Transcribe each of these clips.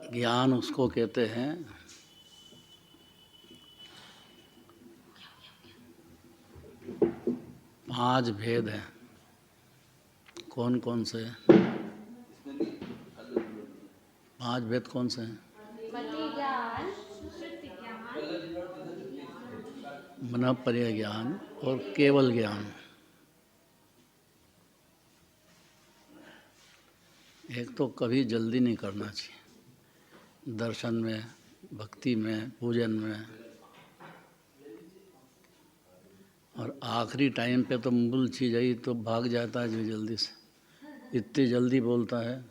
ज्ञान उसको कहते हैं पांच भेद हैं। कौन कौन से? पांच भेद कौन से हैं? मन पर्य ज्ञान और केवल ज्ञान। एक तो कभी जल्दी नहीं करना चाहिए, दर्शन में, भक्ति में, पूजन में। और आखिरी टाइम पे तो मूल चीज आई तो भाग जाता है जो जल्दी से, इतनी जल्दी बोलता है।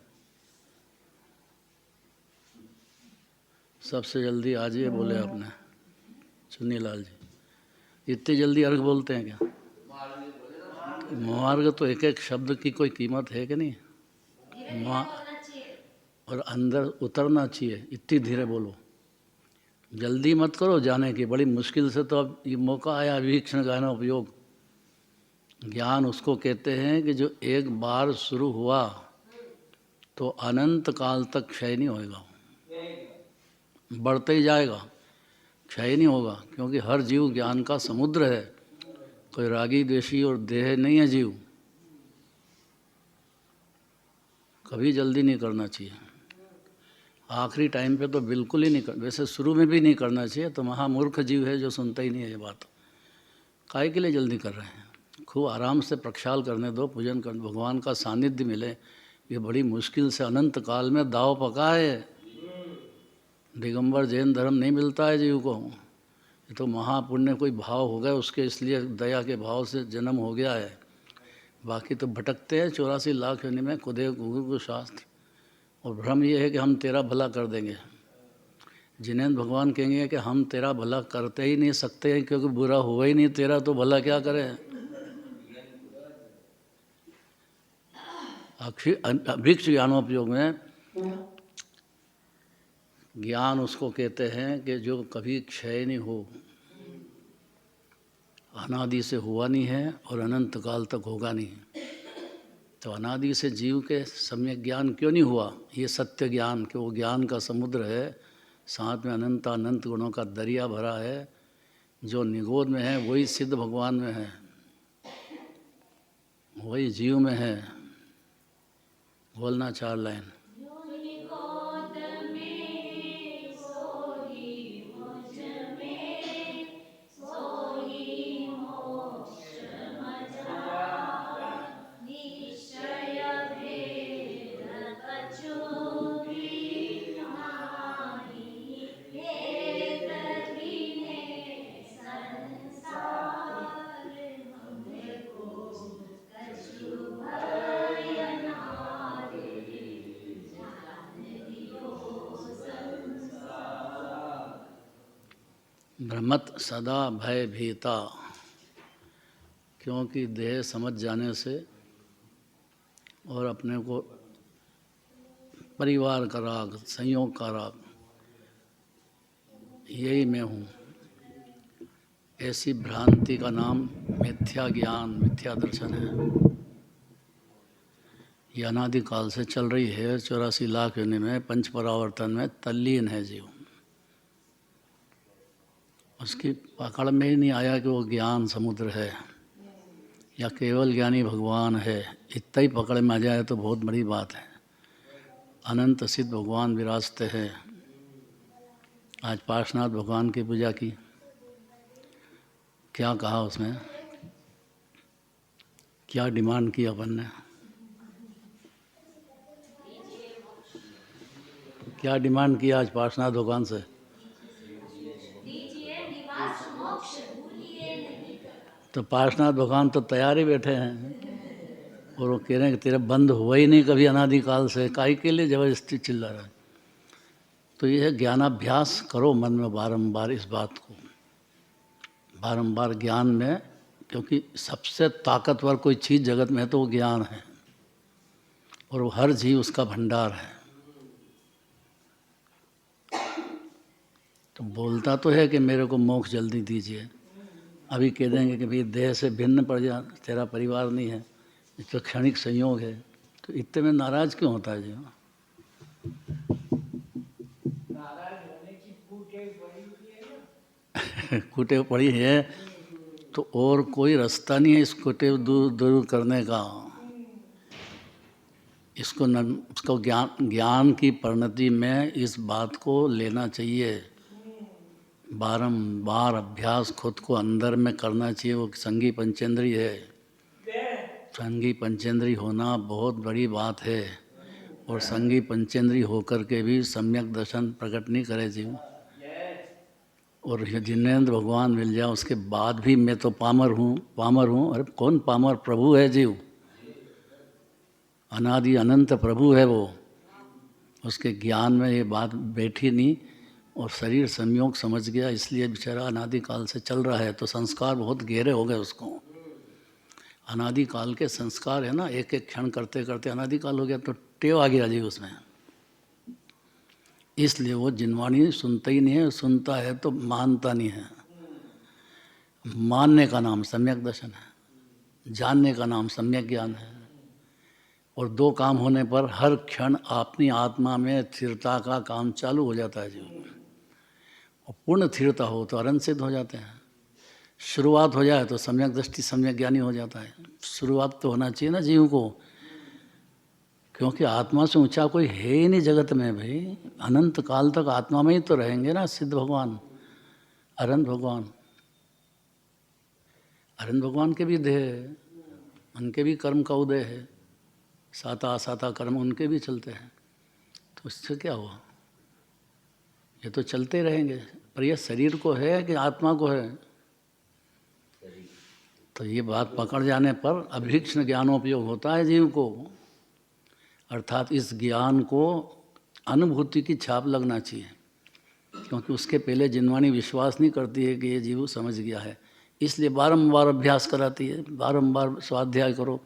सबसे जल्दी आज ये बोले आपने, चुन्नीलाल जी, इतनी जल्दी अर्घ बोलते हैं क्या? मार्ग तो एक एक शब्द की कोई कीमत है कि नहीं? और अंदर उतरना चाहिए, इतनी धीरे बोलो, जल्दी मत करो जाने की। बड़ी मुश्किल से तो अब ये मौका आया वीक्षण का ना उपयोग। ज्ञान उसको कहते हैं कि जो एक बार शुरू हुआ तो अनंत काल तक क्षय नहीं होएगा, बढ़ते ही जाएगा, क्षय नहीं होगा। क्योंकि हर जीव ज्ञान का समुद्र है, कोई रागी द्वेषी और देह नहीं है जीव। कभी जल्दी नहीं करना चाहिए, आखिरी टाइम पे तो बिल्कुल ही नहीं कर, वैसे शुरू में भी नहीं करना चाहिए। तो महामूर्ख जीव है जो सुनता ही नहीं है ये बात। काहे के लिए जल्दी कर रहे हैं? खूब आराम से प्रक्षाल करने दो, पूजन कर, भगवान का सानिध्य मिले। ये बड़ी मुश्किल से अनंत काल में दाव पका है। दिगंबर जैन धर्म नहीं मिलता है जीव को। ये तो महापुण्य कोई भाव हो गया उसके, इसलिए दया के भाव से जन्म हो गया है। बाकी तो भटकते हैं 84 लाख योनि में, खुदे गुरु शास्त्र। और भ्रम ये है कि हम तेरा भला कर देंगे। जिन्हें भगवान कहेंगे कि हम तेरा भला करते ही नहीं सकते हैं, क्योंकि बुरा हुआ ही नहीं तेरा, तो भला क्या करें? अभिक्ष ज्ञानोपयोग में ज्ञान उसको कहते हैं कि जो कभी क्षय नहीं हो, अनादि से हुआ नहीं है और अनंत काल तक होगा नहीं। तो अनादि से जीव के सम्यक ज्ञान क्यों नहीं हुआ? ये सत्य ज्ञान कि वो ज्ञान का समुद्र है, साथ में अनंत अनंत गुणों का दरिया भरा है। जो निगोद में है वही सिद्ध भगवान में है, वही जीव में है। बोलना 4 लाइन। भ्रमत सदा भय भीता, क्योंकि देह समझ जाने से और अपने को परिवार का राग, संयोग का राग, यही मैं हूँ, ऐसी भ्रांति का नाम मिथ्या ज्ञान, मिथ्या दर्शन है। ये अनादिकाल से चल रही है, 84 लाख योनि में, पंच परावर्तन में तल्लीन है जीव। उसकी पकड़ में ही नहीं आया कि वो ज्ञान समुद्र है या केवल ज्ञानी भगवान है। इतना ही पकड़ में आ जाए तो बहुत बड़ी बात है। अनंत सिद्ध भगवान विराजते हैं। आज पार्श्वनाथ भगवान की पूजा की, क्या कहा उसमें, क्या डिमांड की अपन ने? क्या डिमांड किया आज पार्श्वनाथ भगवान से? तो पार्श्वनाथ भगवान तो तैयार ही बैठे हैं और वो कह रहे हैं कि तेरा बंद हुआ ही नहीं कभी अनादिकाल से, काहे के लिए जबरदस्ती चिल्ला रहा है? तो ये है ज्ञानाभ्यास करो मन में बारंबार इस बात को, बारंबार ज्ञान में। क्योंकि सबसे ताकतवर कोई चीज़ जगत में है तो वो ज्ञान है, और वो हर जीव उसका भंडार है। तो बोलता तो है कि मेरे को मोक्ष जल्दी दीजिए, अभी कह देंगे कि भाई देह से भिन्न पड़ जा, तेरा परिवार नहीं है, तो क्षणिक संयोग है। तो इतने में नाराज क्यों होता है जी? कुटेव पड़ी है तो और कोई रास्ता नहीं है इस कुटेव दूर करने का। इसको ज्ञान की परिणति में इस बात को लेना चाहिए। बारंबार अभ्यास खुद को अंदर में करना चाहिए। वो संगी पंचेंद्री है। संगी पंचेंद्री होना बहुत बड़ी बात है। और संगी पंचेंद्री होकर के भी सम्यक दर्शन प्रकट नहीं करे जीव। और जिनेंद्र भगवान मिल जाए उसके बाद भी मैं तो पामर हूँ। अरे कौन पामर? प्रभु है जीव, अनादि अनंत प्रभु है वो। उसके ज्ञान में ये बात बैठी नहीं और शरीर संयोग समझ गया, इसलिए बेचारा अनादि काल से चल रहा है। तो संस्कार बहुत गहरे हो गए उसको। अनादि काल के संस्कार है ना, एक एक क्षण करते करते अनादि काल हो गया तो टेव आ गया जी उसमें। इसलिए वो जिनवाणी सुनता ही नहीं है, सुनता है तो मानता नहीं है। मानने का नाम सम्यक दर्शन है, जानने का नाम सम्यक ज्ञान है। और दो काम होने पर हर क्षण अपनी आत्मा में स्थिरता का काम चालू हो जाता है जीवन में। और पूर्ण स्थिरता हो तो अरंत सिद्ध हो जाते हैं। शुरुआत हो जाए तो सम्यक दृष्टि सम्यक ज्ञानी हो जाता है। शुरुआत तो होना चाहिए ना जीव को, क्योंकि आत्मा से ऊंचा कोई है ही नहीं जगत में भाई। अनंत काल तक आत्मा में ही तो रहेंगे ना सिद्ध भगवान, अरंत भगवान। अरंत भगवान के भी देह है, उनके भी कर्म का उदय है, साता असाता कर्म उनके भी चलते हैं। तो इससे क्या हुआ? ये तो चलते रहेंगे। पर यह शरीर को है कि आत्मा को है? तो ये बात पकड़ जाने पर अभीक्ष्ण ज्ञानोपयोग होता है जीव को। अर्थात इस ज्ञान को अनुभूति की छाप लगना चाहिए, क्योंकि उसके पहले जिनवाणी विश्वास नहीं करती है कि ये जीव समझ गया है। इसलिए बारंबार अभ्यास कराती है, बारंबार स्वाध्याय करो,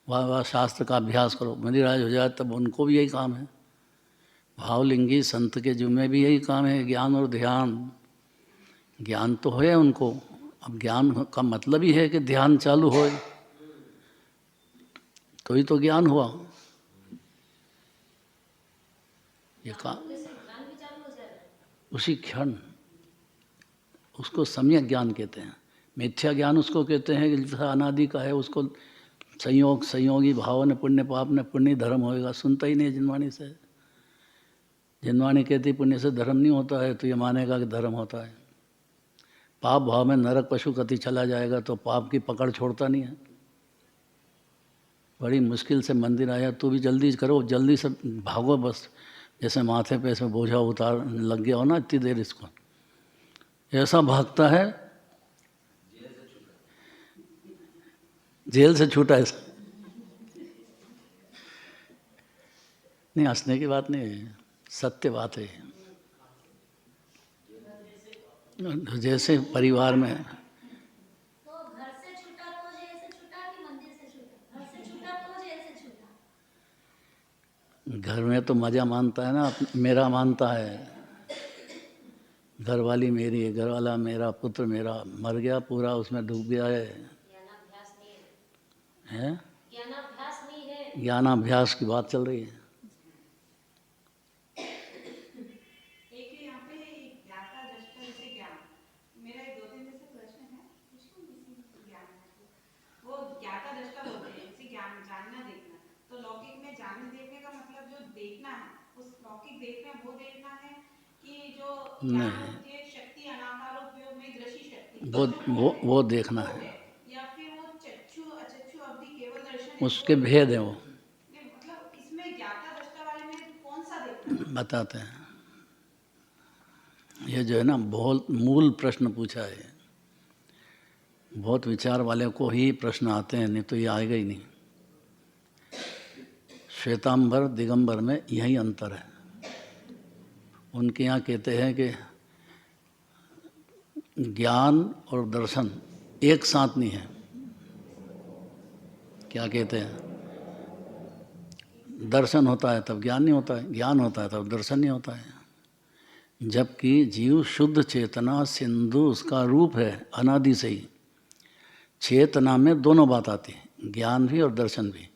बार शास्त्र का अभ्यास करो। मंदिराज हो जाए तब उनको भी यही काम है। भावलिंगी संत के जुम्मे भी यही काम है, ज्ञान और ध्यान। ज्ञान तो है उनको, अब ज्ञान का मतलब ही है कि ध्यान चालू हो, तो ही तो ज्ञान हुआ। ये काम उसी क्षण, उसको सम्यक ज्ञान कहते हैं। मिथ्या ज्ञान उसको कहते हैं कि जैसा अनादि का है, उसको संयोगी भाव ने पुण्य पाप ने पुण्य धर्म होएगा, सुनता ही नहीं जिनवाणी से। जिनवाणी कहती पुण्य से धर्म नहीं होता है, तो ये मानेगा कि धर्म होता है। पाप भाव में नरक पशु गति चला जाएगा तो पाप की पकड़ छोड़ता नहीं है। बड़ी मुश्किल से मंदिर आया, तू भी जल्दी करो, जल्दी से भागो बस। जैसे माथे पे इसमें बोझा उतार लग गया हो ना इतनी देर, इसको ऐसा भागता है जेल से छूटा है। नहीं, हंसने की बात नहीं है, सत्य बात है। जैसे परिवार में तो घर से छूटा तो जेल से छूटा कि मंदिर से छूटा? घर से छूटा तो जेल से छूटा? घर में तो मजा मानता है ना, मेरा मानता है। घर वाली मेरी है, घर वाला मेरा, पुत्र मेरा। मर गया पूरा उसमें डूब गया है। ज्ञानाभ्यास नहीं है। ज्ञानाभ्यास नहीं है। ज्ञानाभ्यास की बात चल रही है। नहीं, वो देखना है, या फिर वो चक्षु अचक्षु अवधि केवल दर्शन, उसके भेद है वो। मतलब इसमें ज्ञाता दृष्टा वाले में कौन सा देखना बताते हैं। ये जो है ना, बहुत मूल प्रश्न पूछा है। बहुत विचार वाले को ही प्रश्न आते हैं, नहीं तो ये आएगा ही नहीं। श्वेतांबर दिगंबर में यही अंतर है। उनके यहाँ कहते हैं कि ज्ञान और दर्शन एक साथ नहीं है। क्या कहते हैं? दर्शन होता है तब ज्ञान नहीं होता है, ज्ञान होता है तब दर्शन नहीं होता है। जबकि जीव शुद्ध चेतना सिंधु उसका रूप है अनादि से ही। चेतना में दोनों बात आती है, ज्ञान भी और दर्शन भी।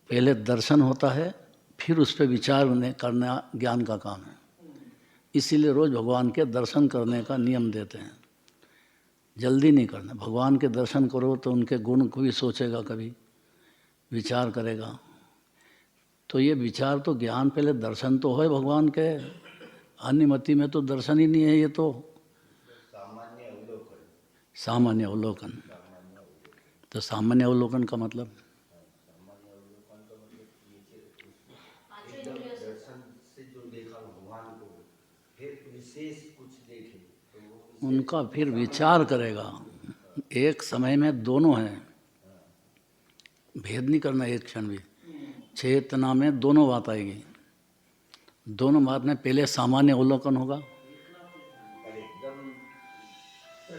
पहले दर्शन होता है, फिर उस पर विचार करना ज्ञान का काम है। इसीलिए रोज़ भगवान के दर्शन करने का नियम देते हैं। जल्दी नहीं करना। भगवान के दर्शन करो तो उनके गुण को भी सोचेगा, कभी विचार करेगा। तो ये विचार तो ज्ञान पहले दर्शन तो है भगवान के, अन्यमति में तो दर्शन ही नहीं है। ये तो सामान्य अवलोकन। तो सामान्य अवलोकन का मतलब उनका फिर विचार करेगा। एक समय में दोनों हैं, भेद नहीं करना एक क्षण भी। चेतना में दोनों बात आएगी। दोनों बात में पहले सामान्य अवलोकन होगा।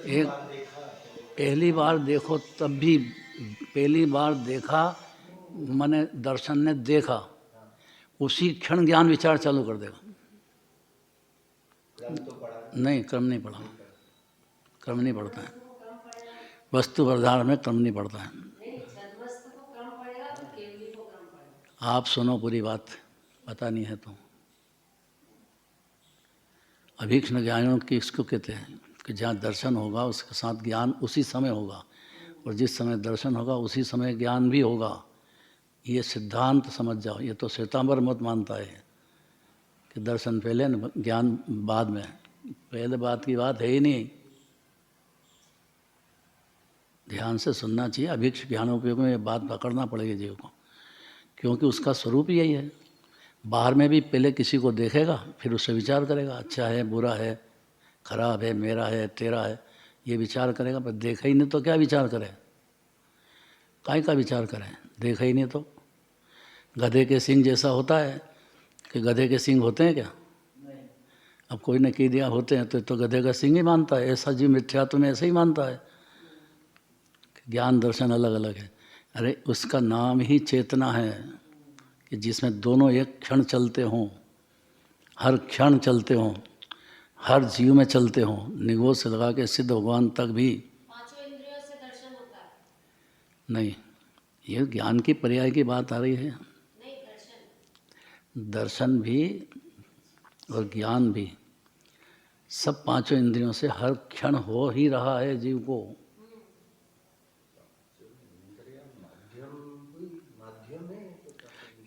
एक पहली बार देखो तब भी, पहली बार देखा माने दर्शन ने देखा, उसी क्षण ज्ञान विचार चालू कर देगा। नहीं, क्रम नहीं पड़ा, क्रम नहीं पड़ता है। वस्तु वर्धार में क्रम नहीं पड़ता है। आप सुनो पूरी बात, पता नहीं है तो। अभीक्ष्ण ज्ञानों की इसको कहते हैं कि जहाँ दर्शन होगा उसके साथ ज्ञान उसी समय होगा, और जिस समय दर्शन होगा उसी समय ज्ञान भी होगा। ये सिद्धांत समझ जाओ। ये तो श्वेतांबर मत मानता है कि दर्शन पहले न ज्ञान बाद में। पहले बात की बात है ही नहीं। ध्यान से सुनना चाहिए। अभीक्ष ज्ञानोपयोग में ये बात पकड़ना पड़ेगी जीव को, क्योंकि उसका स्वरूप यही है। बाहर में भी पहले किसी को देखेगा, फिर उससे विचार करेगा, अच्छा है, बुरा है, खराब है, मेरा है, तेरा है, ये विचार करेगा। पर देखा ही नहीं तो क्या विचार करे? काय का विचार करें? देखा ही नहीं तो। गधे के सींग जैसा होता है कि गधे के सींग होते हैं क्या? अब कोई ने कह दिया होते हैं तो गधे का सींग ही मानता है। ऐसा जीव मिथ्यात्व में ऐसे ही मानता है। ज्ञान दर्शन अलग अलग है। अरे उसका नाम ही चेतना है कि जिसमें दोनों एक क्षण चलते हों, हर क्षण चलते हों, हर जीव में चलते हों। निगोद से लगा के सिद्ध भगवान तक भी पांचों इंद्रियों से दर्शन होता है? नहीं, ये ज्ञान की पर्याय की बात आ रही है। नहीं, दर्शन। दर्शन भी और ज्ञान भी सब पांचों इंद्रियों से हर क्षण हो ही रहा है जीव को।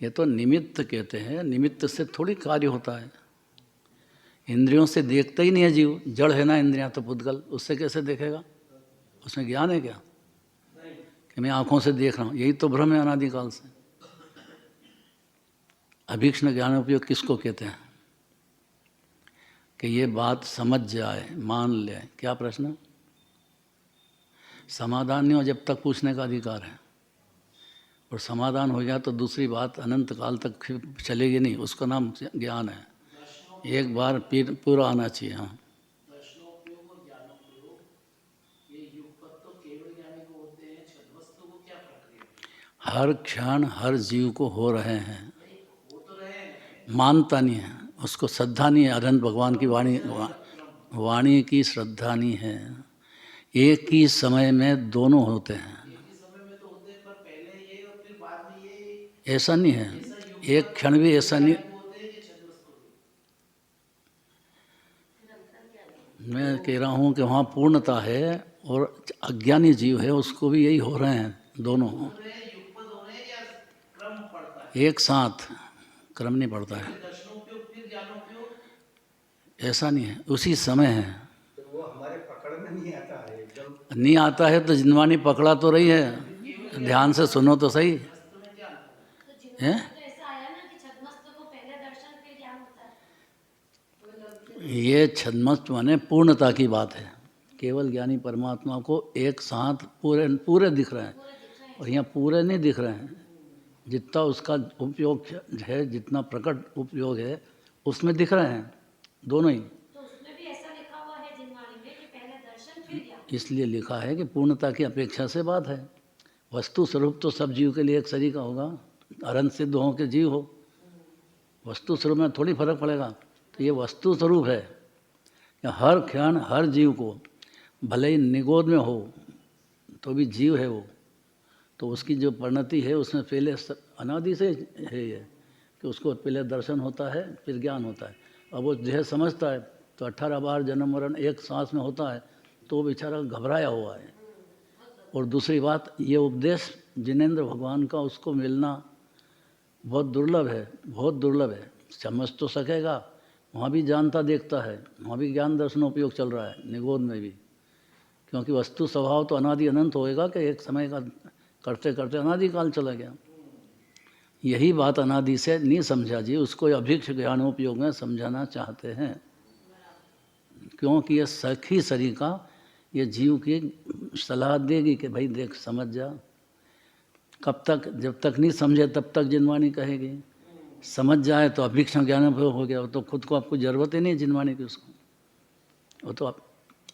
ये तो निमित्त कहते हैं। निमित्त से थोड़ी कार्य होता है। इंद्रियों से देखता ही नहीं है जीव। जड़ है ना इंद्रियां तो पुद्गल, उससे कैसे देखेगा? उसमें ज्ञान है क्या कि मैं आंखों से देख रहा हूँ? यही तो भ्रम है अनादिकाल से। अभीक्ष्ण ज्ञानोपयोग किसको कहते हैं? कि ये बात समझ जाए, मान ले। क्या प्रश्न? समाधान नहीं हो जब तक पूछने का अधिकार है, और समाधान हो गया तो दूसरी बात अनंत काल तक चलेगी नहीं। उसका नाम ज्ञान है। एक बार पूरा आना चाहिए। हाँ, हर क्षण हर जीव को हो रहे हैं। मानता नहीं है, उसको श्रद्धा नहीं है। अनंत भगवान की वाणी की श्रद्धा नहीं है। एक ही समय में दोनों होते हैं। ऐसा नहीं है, एक क्षण भी ऐसा नहीं। मैं कह रहा हूँ कि वहाँ पूर्णता है और अज्ञानी जीव है, उसको भी यही हो रहे हैं दोनों एक साथ। क्रम नहीं पड़ता है, ऐसा नहीं है, उसी समय है। वो हमारे पकड़ में नहीं आता है। एकदम नहीं आता है तो जिनवानी पकड़ा तो रही है। ध्यान से सुनो तो सही तो है। तो ऐसा आया ना कि छद्मस्त को पहले दर्शन फिर ज्ञान होता है। ये छद्मस्त माने पूर्णता की बात है। केवल ज्ञानी परमात्मा को एक साथ पूरे पूरे दिख रहे हैं, और यहाँ पूरे नहीं दिख रहे हैं। जितना उसका उपयोग है, जितना प्रकट उपयोग है, उसमें दिख रहे हैं दोनों ही। तो उसमें भी ऐसा लिखा हुआ है जिनवाणी में कि पहले दर्शन फिर ज्ञान। इसलिए लिखा है कि पूर्णता की अपेक्षा से बात है। वस्तु स्वरूप तो सब जीव के लिए एक सरी का होगा। अनंत सिद्ध हो के जीव हो, वस्तु स्वरूप में थोड़ी फर्क पड़ेगा। तो ये वस्तु स्वरूप है कि हर क्षण हर जीव को, भले ही निगोद में हो तो भी जीव है वो। तो उसकी जो परिणति है उसमें पहले अनादि से है ये कि उसको पहले दर्शन होता है फिर ज्ञान होता है। अब वो देह समझता है तो 18 बार जन्म मरण एक सांस में होता है, तो वो बेचारा घबराया हुआ है। और दूसरी बात, ये उपदेश जिनेंद्र भगवान का उसको मिलना बहुत दुर्लभ है, बहुत दुर्लभ है। समझ तो सकेगा, वहाँ भी जानता देखता है, वहाँ भी ज्ञान दर्शनोपयोग चल रहा है, निगोद में भी। क्योंकि वस्तु स्वभाव तो अनादि अनंत होएगा कि एक समय का करते करते अनादि काल चला गया। यही बात अनादि से नहीं समझा जी, उसको अभिक्ष ज्ञानोपयोग में समझाना चाहते हैं। क्योंकि ये सखी सरीका ये जीव की सलाह देगी कि भाई देख समझ जा। कब तक? जब तक नहीं समझे तब तक जिनवाणी कहेगी। समझ जाए तो अभिक्षण ज्ञानोपयोग हो गया, तो खुद को आपको जरूरत ही नहीं जिनवाणी की उसको। वो तो आप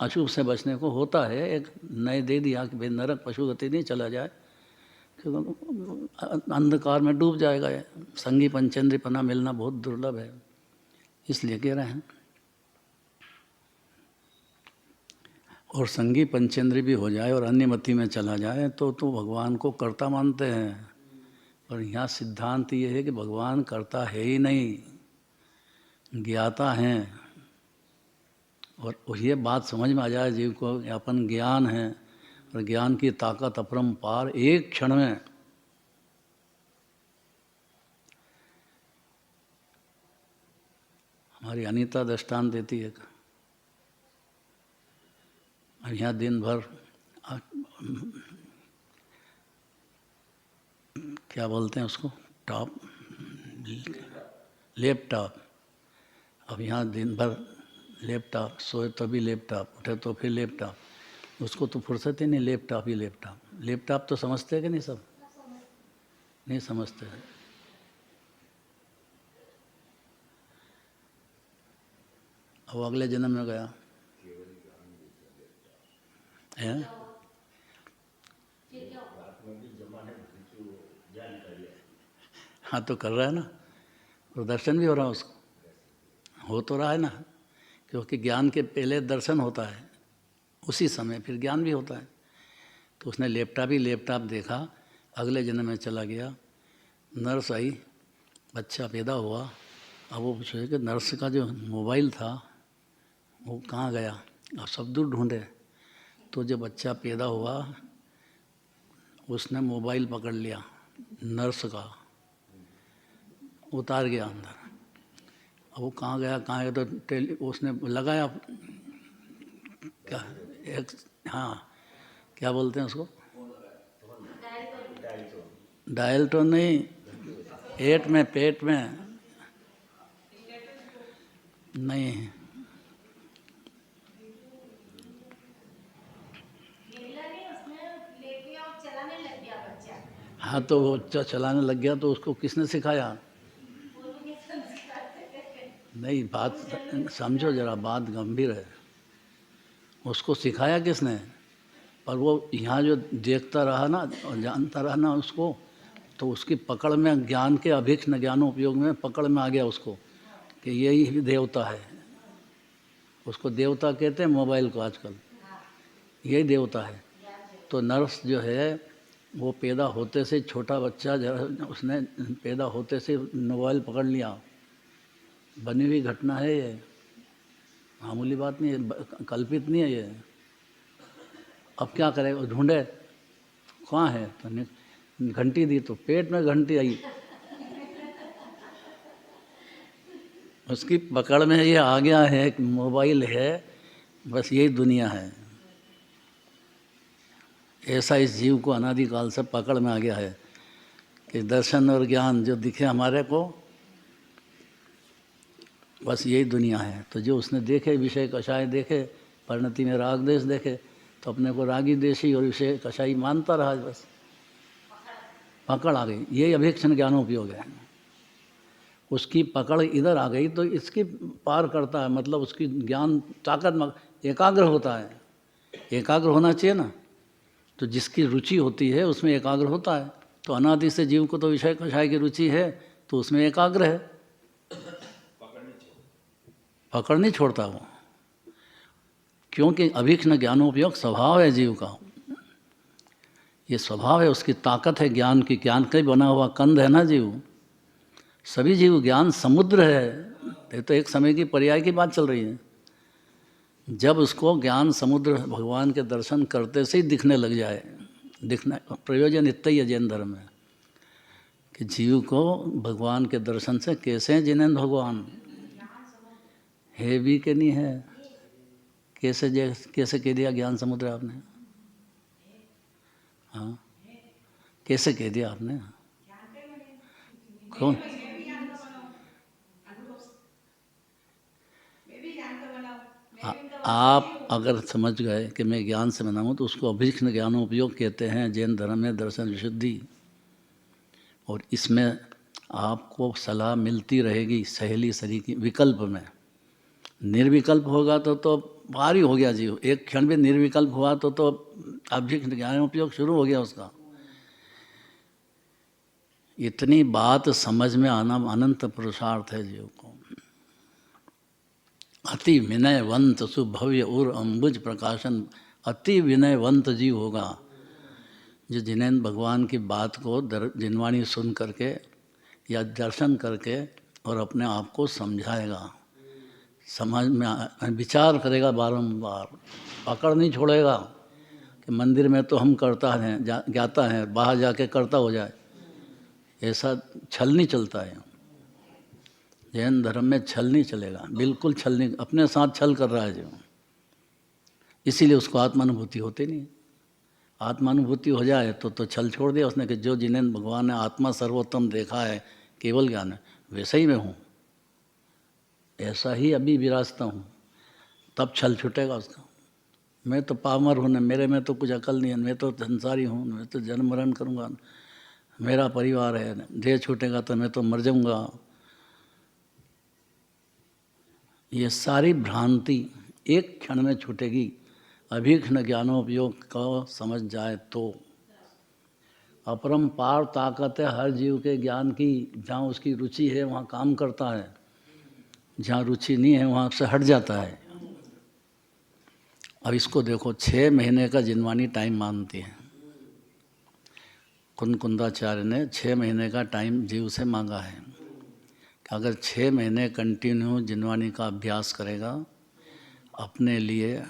अशुभ से बचने को होता है, एक नए दे दिया कि भाई नरक पशुगति नहीं चला जाए, क्योंकि अंधकार में डूब जाएगा। ये संगी पंचेंद्रीपना मिलना बहुत दुर्लभ है, इसलिए कह रहे हैं। और संगी पंचेंद्री भी हो जाए और अन्यमति में चला जाए तो भगवान को कर्ता मानते हैं। और यहाँ सिद्धांत ये है कि भगवान कर्ता है ही नहीं, ज्ञाता हैं। और ये बात समझ में आ जाए जीव को, अपन ज्ञान है और ज्ञान की ताकत अपरंपार, एक क्षण में हमारी अनीता दृष्टांत देती है। और यहाँ दिन भर क्या बोलते हैं उसको, टॉप, लैपटॉप। अब यहाँ दिन भर लैपटॉप, सोए तभी लैपटॉप, उठे तो फिर लैपटॉप, उसको तो फुर्सत ही नहीं, लैपटॉप ही लैपटॉप। लैपटॉप तो समझते हैं कि नहीं? सब नहीं समझते हैं। अब अगले जन्म में गया है, हाँ तो कर रहा है ना, तो दर्शन भी हो रहा है उसको, हो तो रहा है ना। क्योंकि ज्ञान के पहले दर्शन होता है, उसी समय फिर ज्ञान भी होता है। तो उसने लैपटॉप ही लैपटॉप देखा, अगले जन्म में चला गया। नर्स आई, बच्चा पैदा हुआ। अब वो पूछे कि नर्स का जो मोबाइल था वो कहाँ गया। अब सब दूर ढूंढे, तो जब बच्चा पैदा हुआ उसने मोबाइल पकड़ लिया नर्स का, उतार गया अंदर। अब वो कहाँ गया तो उसने लगाया क्या, एक, हाँ क्या बोलते हैं उसको, डायल टोन नहीं, पेट में नहीं, हाँ तो वो चलाने लग गया। तो उसको किसने सिखाया? नहीं, बात समझो जरा, बात गंभीर है। उसको सिखाया किसने? पर वो यहाँ जो देखता रहा ना और जानता रहा ना उसको, तो उसकी पकड़ में, ज्ञान के अभिक्षण ज्ञानोपयोग में पकड़ में आ गया उसको कि यही देवता है। उसको देवता कहते हैं मोबाइल को आजकल, यही देवता है। तो नर्स जो है वो पैदा होते से, छोटा बच्चा उसने पैदा होते से मोबाइल पकड़ लिया। बनी हुई घटना है ये, मामूली बात नहीं है, कल्पित नहीं है ये। अब क्या करे, वो ढूंढे कहाँ है, तो घंटी दी तो पेट में घंटी आई। उसकी पकड़ में ये आ गया है कि मोबाइल है, बस यही दुनिया है। ऐसा इस जीव को अनादिकाल से पकड़ में आ गया है कि दर्शन और ज्ञान जो दिखे हमारे को, बस यही दुनिया है। तो जो उसने देखे विषय कषाय देखे, परिणति में राग देश देखे, तो अपने को रागी देशी और विषय कषाई मानता रहा, बस पकड़ आ गई। यही अभिक्षण ज्ञानोपयोग है। उसकी पकड़ इधर आ गई तो इसकी पार करता है, मतलब उसकी ज्ञान ताकत एकाग्र होता है। एकाग्र होना चाहिए ना, तो जिसकी रुचि होती है उसमें एकाग्र होता है। तो अनादि से जीव को तो विषय कषाय की रुचि है, तो उसमें एकाग्र है, पकड़ नहीं छोड़ता वो। क्योंकि अभिक्षण ज्ञानोपयोग स्वभाव है जीव का, ये स्वभाव है, उसकी ताकत है ज्ञान की। ज्ञान का ही बना हुआ कंद है ना जीव। सभी जीव ज्ञान समुद्र है। ये तो एक समय की पर्याय की बात चल रही है। जब उसको ज्ञान समुद्र भगवान के दर्शन करते से ही दिखने लग जाए, दिखना प्रयोजन इतना ही है जैन धर्म में कि जीव को भगवान के दर्शन से कैसे हैं जिनेंद्र भगवान है भी कि नहीं है, कैसे कह दिया ज्ञान समुद्र आपने, हाँ कैसे कह दिया आपने, कौन आप अगर समझ गए कि मैं ज्ञान से बना हूँ तो उसको अभिक्ष्ण ज्ञानोपयोग कहते हैं जैन धर्म में, दर्शन विशुद्धि। और इसमें आपको सलाह मिलती रहेगी सहेली सरी की विकल्प में। निर्विकल्प होगा तो भारी हो गया जीव, एक क्षण भी निर्विकल्प हुआ तो अभिक्ष्ण ज्ञानोपयोग शुरू हो गया उसका। इतनी बात समझ में आना अनंत पुरुषार्थ है जीव को। अति विनयवंत सुभव्य उर अम्बुज प्रकाशन, अति विनयवंत जीव होगा जो जिन्हें भगवान की बात को जिनवाणी सुन करके या दर्शन करके और अपने आप को समझाएगा, समझ में विचार करेगा, बारंबार पकड़ नहीं छोड़ेगा कि मंदिर में तो हम करता है जाता है, बाहर जाके करता हो जाए, ऐसा छल नहीं चलता है। जैन धर्म में छल नहीं चलेगा, बिल्कुल छल नहीं, अपने साथ छल कर रहा है जो, इसीलिए उसको आत्मानुभूति होती नहीं। आत्मानुभूति हो जाए तो छल छोड़ दिया उसने कि जो जिन्हें भगवान ने आत्मा सर्वोत्तम देखा है, केवल ज्ञान है, वैसा ही मैं हूँ, ऐसा ही अभी विराजता हूँ, तब छल छूटेगा उसका। मैं तो पामर हूँ ना, मेरे में तो कुछ अकल नहीं है, मैं तो संसारी हूँ, मैं तो जन्म मरण करूँगा, मेरा परिवार है, देह छूटेगा तो मैं तो मर जाऊँगा। ये सारी भ्रांति एक क्षण में छूटेगी अभिक्ष्ण ज्ञानोपयोग को समझ जाए तो। अपरंपार ताकत है हर जीव के ज्ञान की, जहाँ उसकी रुचि है वहाँ काम करता है, जहाँ रुचि नहीं है वहाँ से हट जाता है। अब इसको देखो, 6 महीने का जिनवानी टाइम मानती है। कुंदाचार्य ने 6 महीने का टाइम जीव से मांगा है कि अगर 6 महीने कंटिन्यू जिनवानी का अभ्यास करेगा, अपने लिए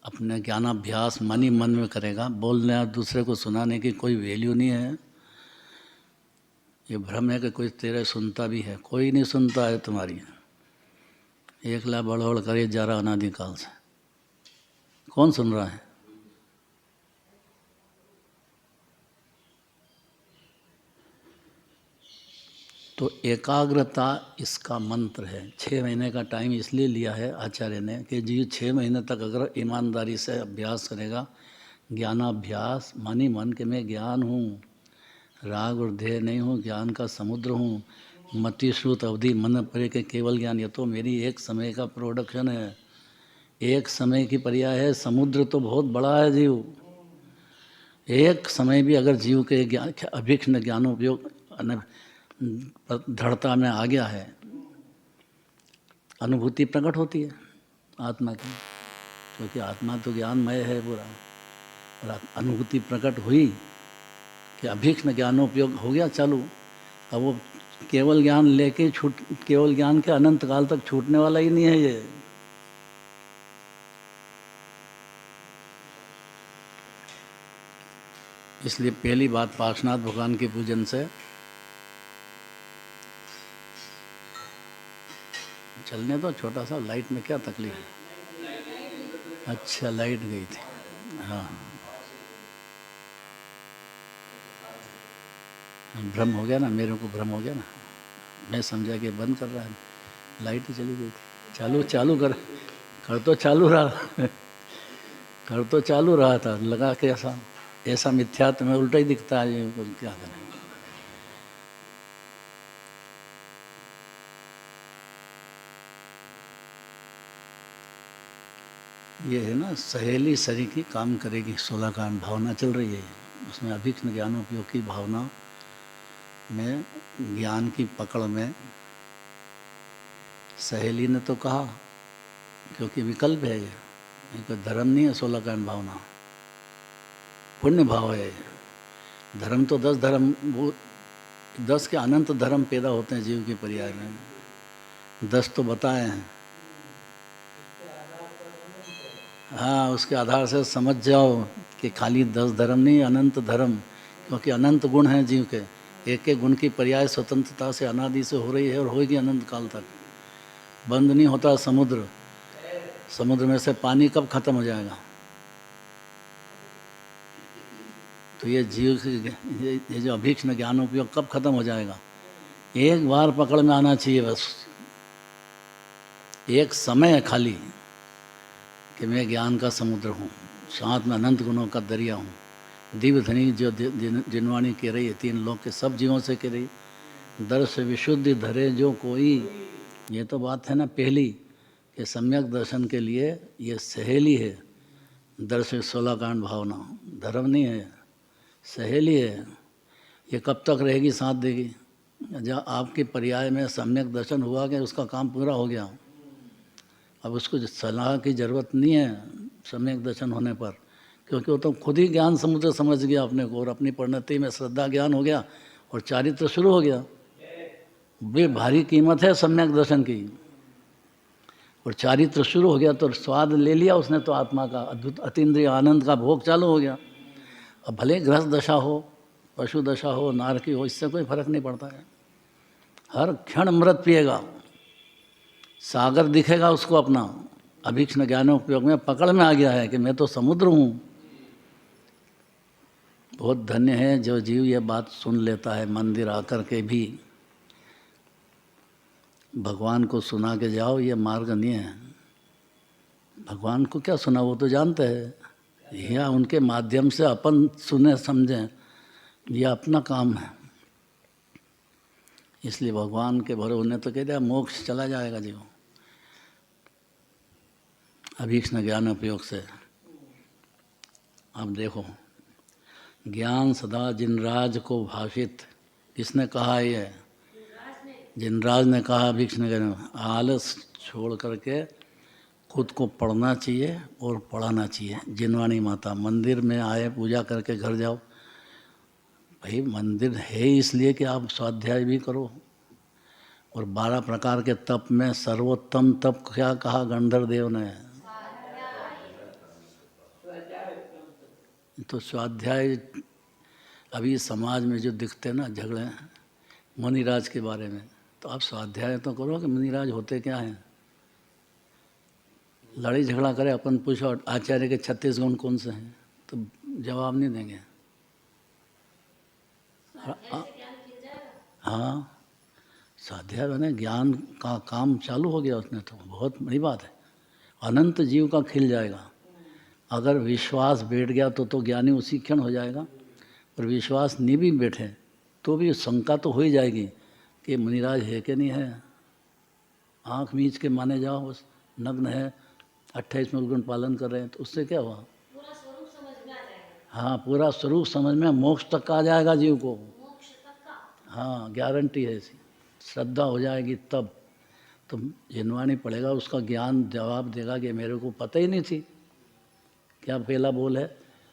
अपने ज्ञानाभ्यास मन ही मन में करेगा, बोलने और दूसरे को सुनाने की कोई वैल्यू नहीं है। ये भ्रम है कि कोई तेरे सुनता भी है, कोई नहीं सुनता है तुम्हारी। एकला बड़बड़ करे जा रहा अनादिकाल से, कौन सुन रहा है? तो एकाग्रता इसका मंत्र है। 6 महीने का टाइम इसलिए लिया है आचार्य ने कि जी 6 महीने तक अगर ईमानदारी से अभ्यास करेगा, ज्ञानाभ्यास, मन ही मन के मैं ज्ञान हूँ, राग और ध्येय नहीं हूँ, ज्ञान का समुद्र हूँ, मति श्रुत अवधि मन परे के केवल ज्ञान, ये तो मेरी एक समय का प्रोडक्शन है, एक समय की पर्याय है। समुद्र तो बहुत बड़ा है जीव, एक समय भी अगर जीव के ज्ञान अभिक्ष्ण ज्ञानोपयोग दृढ़ता में आ गया है, अनुभूति प्रकट होती है आत्मा की, क्योंकि आत्मा तो ज्ञानमय है पूरा। और अनुभूति प्रकट हुई कि अभिक्ष्ण ज्ञानोपयोग हो गया चालू। अब वो केवल ज्ञान लेके केवल ज्ञान के अनंत काल तक छूटने वाला ही नहीं है ये। इसलिए पहली बात पार्श्वनाथ भगवान के पूजन से चलने तो छोटा सा, लाइट में क्या तकलीफ है? अच्छा लाइट गई थी, हाँ भ्रम हो गया ना, मेरे को भ्रम हो गया ना, मैं समझा कि बंद कर रहा है, लाइट ही चली गई थी। चालू कर तो चालू रहा कर तो चालू रहा था, लगा कि ऐसा मिथ्यात्व में उल्टा ही दिखता है, ये क्या करें। ये है ना सहेली सरी की काम करेगी, 16 कांड भावना चल रही है, उसमें अभिक्ष्ण ज्ञानोपयोग की भावना में ज्ञान की पकड़ में सहेली ने तो कहा, क्योंकि विकल्प है ये कोई धर्म नहीं है। 16 कांड भावना पुण्य भाव है। धर्म तो 10 धर्म, वो 10 के अनंत धर्म पैदा होते हैं जीव के पर्याय में, 10 तो बताए हैं। हाँ, उसके आधार से समझ जाओ कि खाली 10 धर्म नहीं, अनंत धर्म, क्योंकि अनंत गुण हैं जीव के। एक एक गुण की पर्याय स्वतंत्रता से अनादि से हो रही है और होगी अनंत काल तक। बंद नहीं होता समुद्र, समुद्र में से पानी कब खत्म हो जाएगा? तो ये जीव ये जो अभीक्ष्ण ज्ञान उपयोग कब खत्म हो जाएगा? एक बार पकड़ में आना चाहिए बस। एक समय है खाली कि मैं ज्ञान का समुद्र हूँ, साथ में अनंत गुणों का दरिया हूँ। दिव्य धनी जो जिनवाणी कह रही है, 3 लोक के सब जीवों से कह रही, दर्श विशुद्धि धरे जो कोई। ये तो बात है ना पहली कि सम्यक दर्शन के लिए ये सहेली है। दर्श 16 कांड भावना धर्म नहीं है, सहेली है। ये कब तक रहेगी, साथ देगी? जब आपके पर्याय में सम्यक दर्शन हुआ कि उसका काम पूरा हो गया, अब उसको सलाह की ज़रूरत नहीं है सम्यक दर्शन होने पर, क्योंकि वो तो खुद ही ज्ञान समुद्र समझ गया अपने को, और अपनी परिणति में श्रद्धा ज्ञान हो गया और चारित्र शुरू हो गया। वे भारी कीमत है सम्यक दर्शन की, और चारित्र शुरू हो गया तो स्वाद ले लिया उसने, तो आत्मा का अद्भुत अतीन्द्रिय आनंद का भोग चालू हो गया। अब भले गृहस्थ दशा हो, पशु दशा हो, नारकी हो, इससे कोई फर्क नहीं पड़ता है। हर क्षण अमृत पिएगा, सागर दिखेगा उसको अपना। अभीक्ष्ण ज्ञानोपयोग में पकड़ में आ गया है कि मैं तो समुद्र हूँ। बहुत धन्य है जो जीव ये बात सुन लेता है। मंदिर आकर के भी भगवान को सुना के जाओ, ये मार्ग नहीं है। भगवान को क्या सुना, वो तो जानते हैं। यह उनके माध्यम से अपन सुने समझें, यह अपना काम है। इसलिए भगवान के भरोसे तो कह दिया मोक्ष चला जाएगा जीव अभीक्ष्ण ज्ञान उपयोग से। अब देखो, ज्ञान सदा जिनराज को भाषित, किसने कहा? ये जिनराज ने कहा अभीक्ष्ण ज्ञान। आलस छोड़ करके खुद को पढ़ना चाहिए और पढ़ाना चाहिए। जिनवाणी माता, मंदिर में आए पूजा करके घर जाओ। भाई मंदिर है इसलिए कि आप स्वाध्याय भी करो। और 12 प्रकार के तप में सर्वोत्तम तप क्या कहा गंधर्व देव ने? तो स्वाध्याय अभी समाज में जो दिखते ना झगड़े मुनिराज के बारे में, तो आप स्वाध्याय तो करो कि मुनिराज होते क्या हैं। लड़ाई झगड़ा करे, अपन पूछो आचार्य के 36 गुण कौन से हैं, तो जवाब नहीं देंगे। हाँ, स्वाध्याय बने ज्ञान का काम चालू हो गया उसने, तो बहुत बड़ी बात है। अनंत जीव का खिल जाएगा। अगर विश्वास बैठ गया तो ज्ञानी उसी क्षण हो जाएगा। और विश्वास नहीं भी बैठे तो भी शंका तो हो ही जाएगी कि मुनिराज है कि नहीं है। आँख मीच के माने जाओ, बस नग्न है, 28 मूलगुण पालन कर रहे हैं, तो उससे क्या हुआ? पूरा स्वरूप समझ में आ जाएगा। हाँ, पूरा स्वरूप समझ में मोक्ष तक का आ जाएगा जीव को। मोक्ष तक का। हाँ, गारंटी है ऐसी। श्रद्धा हो जाएगी तब तो जिनवाणी पढ़ेगा, उसका ज्ञान जवाब देगा कि मेरे को पता ही नहीं थी। क्या पहला बोल है?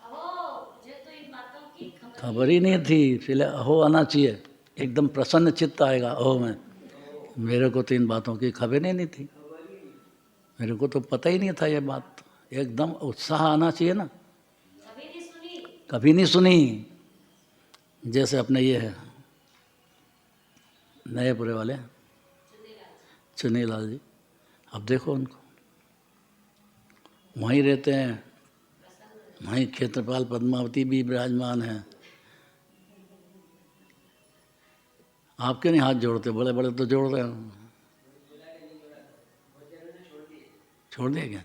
मुझे तो इन बातों की खबर ही नहीं थी। पहले अहो आना चाहिए, एकदम प्रसन्न चित्त आएगा अहो में। मेरे को तो इन बातों की खबर ही नहीं थी, मेरे को तो पता ही नहीं था ये बात। एकदम उत्साह आना चाहिए ना। कभी नहीं सुनी। जैसे अपने ये है नएपुरे वाले चुनीलाल जी, अब देखो उनको, वहीं रहते हैं, वहीं क्षेत्रपाल पद्मावती भी विराजमान है। आप क्यों नहीं हाथ जोड़ते? बड़े बड़े तो जोड़ रहे हो। छोड़ दिए क्या?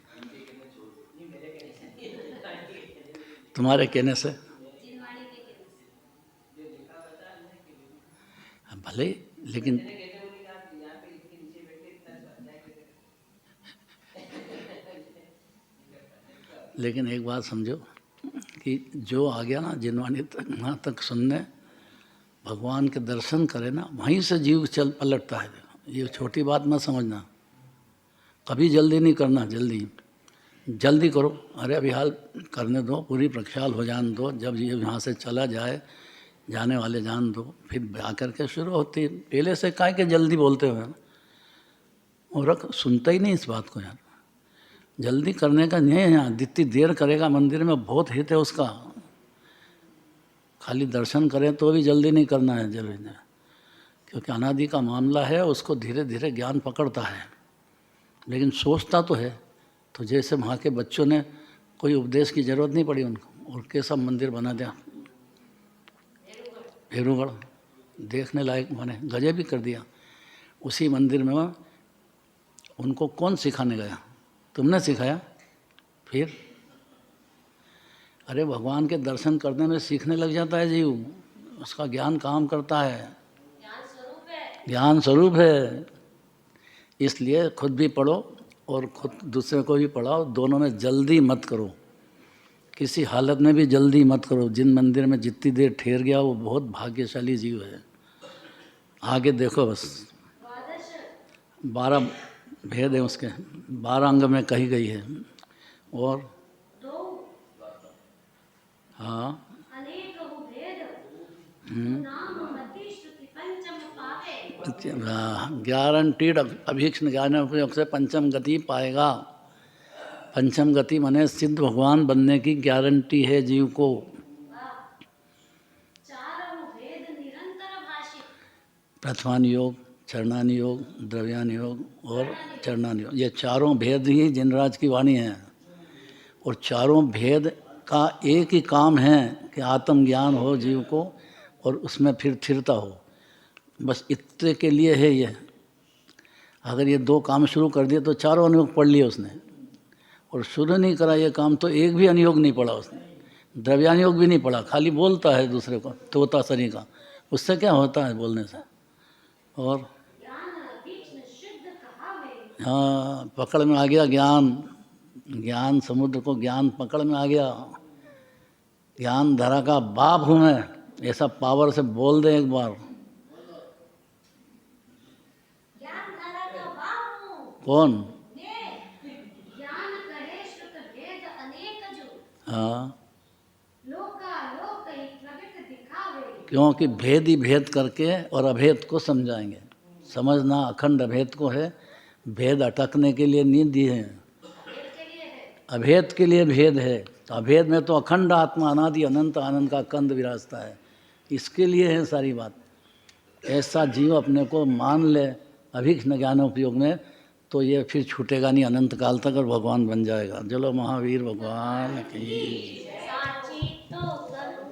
तुम्हारे कहने से? भले, लेकिन एक बात समझो कि जो आ गया ना जिनवाणी तक, वहाँ तक सुनने, भगवान के दर्शन करे ना, वहीं से जीव चल पलटता है। ये छोटी बात मत समझना। कभी जल्दी नहीं करना। जल्दी करो, अरे अभी हाल करने दो, पूरी प्रक्षाल हो जान दो। जब ये यहाँ से चला जाए, जाने वाले जान दो, फिर आकर के शुरू होती। पहले से काहे के जल्दी बोलते हुए, और सुनता ही नहीं इस बात को यार। जल्दी करने का नहीं है यहाँ, जितनी देर करेगा मंदिर में बहुत हित है उसका। खाली दर्शन करें तो भी जल्दी नहीं करना है, जरूरी नहीं, क्योंकि अनादि का मामला है, उसको धीरे धीरे ज्ञान पकड़ता है, लेकिन सोचता तो है। तो जैसे वहाँ के बच्चों ने कोई उपदेश की जरूरत नहीं पड़ी उनको, और कैसा मंदिर बना दिया भेरूगढ़, देखने लायक बने, गजब भी कर दिया। उसी मंदिर में उनको कौन सिखाने गया? तुमने सिखाया? फिर अरे भगवान के दर्शन करने में सीखने लग जाता है जीव, उसका ज्ञान काम करता है, ज्ञान स्वरूप है। इसलिए खुद भी पढ़ो और खुद दूसरे को भी पढ़ाओ, दोनों में जल्दी मत करो, किसी हालत में भी जल्दी मत करो। जिन मंदिर में जितनी देर ठहर गया वो बहुत भाग्यशाली जीव है। आगे देखो बस, 12 भेद है उसके, 12 अंग में कही गई है। और हाँ, गारंटीड अभीक्ष्ण ज्ञान उपयोग से पंचम गति पाएगा। पंचम गति माने सिद्ध भगवान बनने की गारंटी है जीव को। प्रथमान योग, चरणान योग, द्रव्यान योग और चरणान योग, ये चारों भेद ही जिनराज की वाणी है। और चारों भेद का एक ही काम है कि आत्मज्ञान हो जीव को और उसमें फिर स्थिरता हो, बस इतने के लिए है ये। अगर ये 2 काम शुरू कर दिए तो चारों अनुयोग पढ़ लिए उसने, और शुरू नहीं करा ये काम तो एक भी अनुयोग नहीं पढ़ा उसने, द्रव्यानुयोग भी नहीं पढ़ा, खाली बोलता है दूसरे को तोता सरी का। उससे क्या होता है बोलने से? और हाँ, पकड़ में आ गया ज्ञान, ज्ञान समुद्र को ज्ञान पकड़ में आ गया। ज्ञान धरा का बाप हूँ मैं, ऐसा पावर से बोल दे एक बार। कौन? हाँ, क्योंकि भेद ही भेद करके और अभेद को समझाएंगे। समझना अखंड अभेद को है, भेद अटकने के लिए नहीं दिए हैं, अभेद के लिए भेद है। तो अभेद में तो अखंड आत्मा अनादि अनंत आनंद का कंद विराजता है, इसके लिए है सारी बात। ऐसा जीव अपने को मान ले अभीक्ष्ण ज्ञान उपयोग में, तो ये फिर छूटेगा नहीं अनंत काल तक और भगवान बन जाएगा। चलो महावीर भगवान की